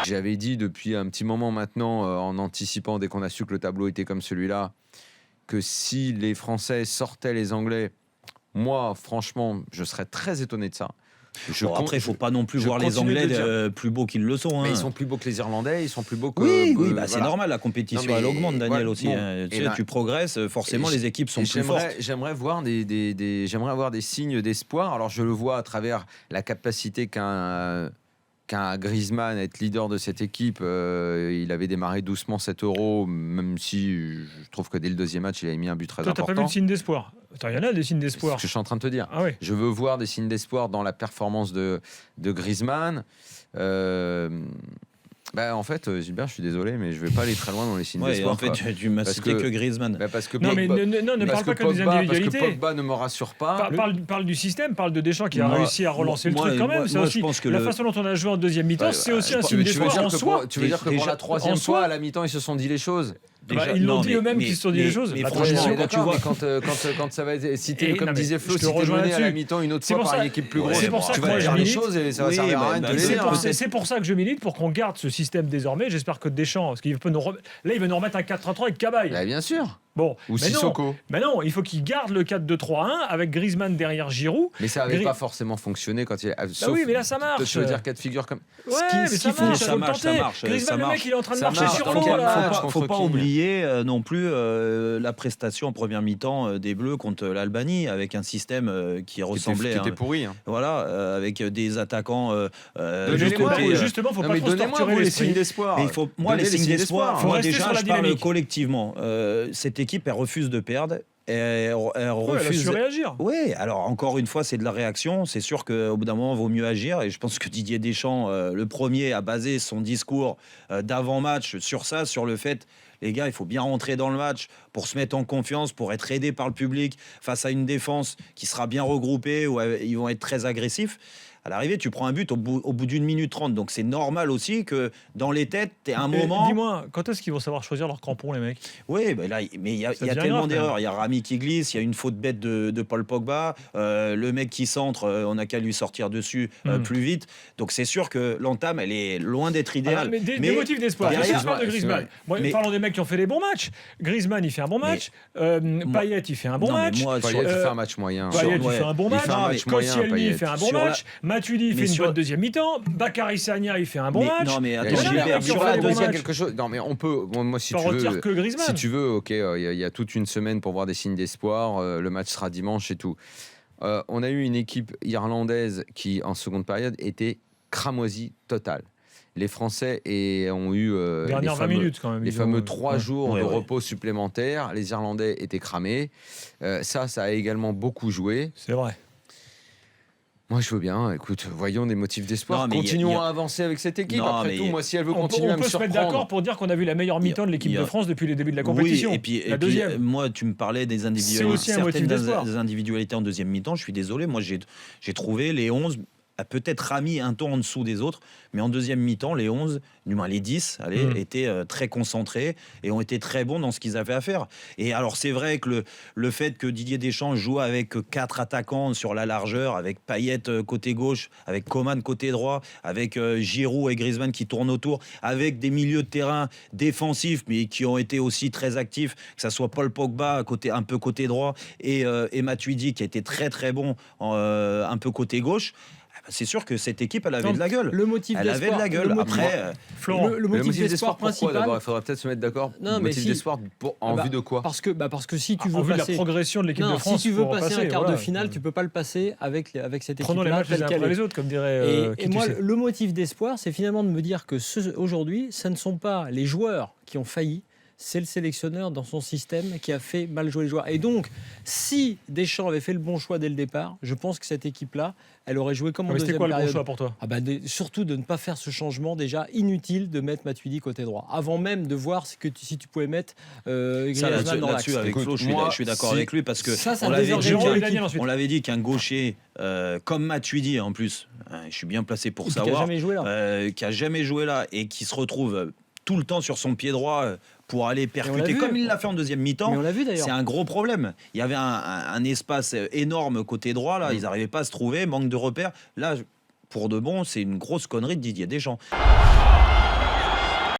j'avais dit depuis un petit moment maintenant, en anticipant dès qu'on a su que le tableau était comme celui-là, que si les Français sortaient les Anglais, moi, franchement, je serais très étonné de ça. Après, il ne faut pas non plus voir les Anglais plus beaux qu'ils le sont. Mais ils sont plus beaux que les Irlandais, ils sont plus beaux que... Oui, c'est normal, la compétition, elle augmente, Daniel, aussi. Tu progresses, forcément, les équipes sont plus fortes. J'aimerais avoir des signes d'espoir. Alors, je le vois à travers la capacité qu'un Griezmann à être leader de cette équipe. Il avait démarré doucement 7 €, même si je trouve que dès le deuxième match, il avait mis un but très important. Toi, t'as pas vu de signes d'espoir? Il y en a des signes d'espoir. C'est ce que je suis en train de te dire. Ah, oui. Je veux voir des signes d'espoir dans la performance de Griezmann. En fait, Gilbert, je suis désolé, mais je vais pas aller très loin dans les signes d'espoir. En fait, tu m'as cité que Griezmann. Ne parle pas que des individualités. Parce que Pogba ne me rassure pas. Parle du système, parle de Deschamps qui a réussi à relancer le truc quand même. Je pense que la façon dont on a joué en deuxième mi-temps, c'est aussi un signe d'espoir en soi. Tu veux dire que pour la troisième fois, à la mi-temps, ils se sont dit les choses? Ils l'ont dit eux-mêmes qu'ils se sont dit les choses. Mais franchement, quand tu vois, quand ça va être cité, comme disait Flo, si t'es mené à la mi-temps une autre fois par une équipe plus grosse, tu vas dire les choses et ça va servir à rien de te les dire. C'est pour ça que je milite, pour qu'on garde ce système désormais. J'espère que Deschamps, parce qu'il peut là, il va nous remettre un 4-3-3 avec Cabaye. Bien sûr. Bon, ou Sissoko. Mais non, il faut qu'il garde le 4-2-3-1 avec Griezmann derrière Giroud. Mais ça n'avait pas forcément fonctionné quand il. Oui, mais là ça marche. Tu veux dire 4 figures comme. Ouais, ça marche. Griezmann, le mec, il est en train de marcher sur l'eau. Faut pas oublier non plus la prestation en première mi-temps des Bleus contre l'Albanie avec un système qui ressemblait. Qui était pourri. Voilà, avec des attaquants. Justement, faut pas trop se torturer les signes d'espoir. Moi, les signes d'espoir. Moi, déjà, je parle collectivement. Cette équipe, elle refuse de perdre. Elle refuse de réagir. Oui, alors encore une fois, c'est de la réaction. C'est sûr qu'au bout d'un moment, il vaut mieux agir. Et je pense que Didier Deschamps, le premier, a basé son discours d'avant-match sur ça, sur le fait, les gars, il faut bien rentrer dans le match pour se mettre en confiance, pour être aidé par le public face à une défense qui sera bien regroupée, où ils vont être très agressifs. À l'arrivée, tu prends un but au bout d'une minute 30. Donc, c'est normal aussi que dans les têtes, tu aies un moment... Dis-moi, quand est-ce qu'ils vont savoir choisir leurs crampons, les mecs? Oui, mais il y a tellement d'erreurs. Il y a Rami qui glisse, il y a une faute bête de Paul Pogba. Le mec qui centre, on n'a qu'à lui sortir dessus plus vite. Donc, c'est sûr que l'entame, elle est loin d'être idéale. Mais des motifs d'espoir. De Griezmann. Parlons des mecs qui ont fait des bons matchs. Griezmann, il fait un bon match. Payet, il fait un bon match. Payet, il fait un match moyen. Payet, il fait un bon match. Koscielny, il fait un bon match. Matuidi, il fait une bonne deuxième mi-temps. Bakary Sagna, il fait un bon match. Non, mais attends, quelque chose. Non, mais on peut. Moi, si tu veux, ok, il y a toute une semaine pour voir des signes d'espoir. Le match sera dimanche et tout. On a eu une équipe irlandaise qui, en seconde période, était cramoisie totale. Les Français ont eu les fameux 3 jours de repos supplémentaires. Les Irlandais étaient cramés. Ça a également beaucoup joué. C'est vrai. Moi, je veux bien. Écoute, voyons des motifs d'espoir. Continuons à avancer avec cette équipe. Après tout, moi, si elle veut continuer à me surprendre... On peut se mettre d'accord pour dire qu'on a vu la meilleure mi-temps de l'équipe de France depuis les débuts de la compétition. Et puis, moi, tu me parlais des individualités. Certaines individualités en deuxième mi-temps. Je suis désolé. Moi, j'ai trouvé les 11... a peut-être mis un ton en dessous des autres, mais en deuxième mi-temps, les 11, du moins les 10, étaient très concentrés et ont été très bons dans ce qu'ils avaient à faire. Et alors, c'est vrai que le fait que Didier Deschamps joue avec 4 attaquants sur la largeur, avec Payet côté gauche, avec Coman côté droit, avec Giroud et Griezmann qui tournent autour, avec des milieux de terrain défensifs, mais qui ont été aussi très actifs, que ce soit Paul Pogba, un peu côté droit, et Matuidi, qui a été très très bon un peu côté gauche. C'est sûr que cette équipe, elle avait de la gueule. Le motif elle avait de la gueule. Après, Florent, le motif d'espoir principal. D'abord, il faudra peut-être se mettre d'accord. Le motif d'espoir en vue de quoi? Parce que si tu veux passer, en vue de la progression de l'équipe de France, si tu veux passer un quart de finale, tu peux pas le passer avec cette équipe-là. Prenons les matchs les uns après les autres, comme dirait. Et moi, le motif d'espoir, c'est finalement de me dire que aujourd'hui, ce ne sont pas les joueurs qui ont failli. C'est le sélectionneur dans son système qui a fait mal jouer les joueurs. Et donc, si Deschamps avait fait le bon choix dès le départ, je pense que cette équipe-là, elle aurait joué comme en deuxième période. C'était quoi le bon choix pour toi? Surtout de ne pas faire ce changement déjà inutile de mettre Matuidi côté droit. Avant même de voir si tu pouvais mettre Griezmann dans l'axe. Avec Flo, je suis d'accord avec lui parce que on l'avait dit qu'un gaucher comme Matuidi en plus, je suis bien placé pour savoir, qui a jamais joué là et qui se retrouve tout le temps sur son pied droit pour aller percuter comme il l'a fait en deuxième mi-temps. C'est un gros problème. Il y avait un espace énorme côté droit, là, ils n'arrivaient pas à se trouver, manque de repères. Là, pour de bon, c'est une grosse connerie de Didier Deschamps.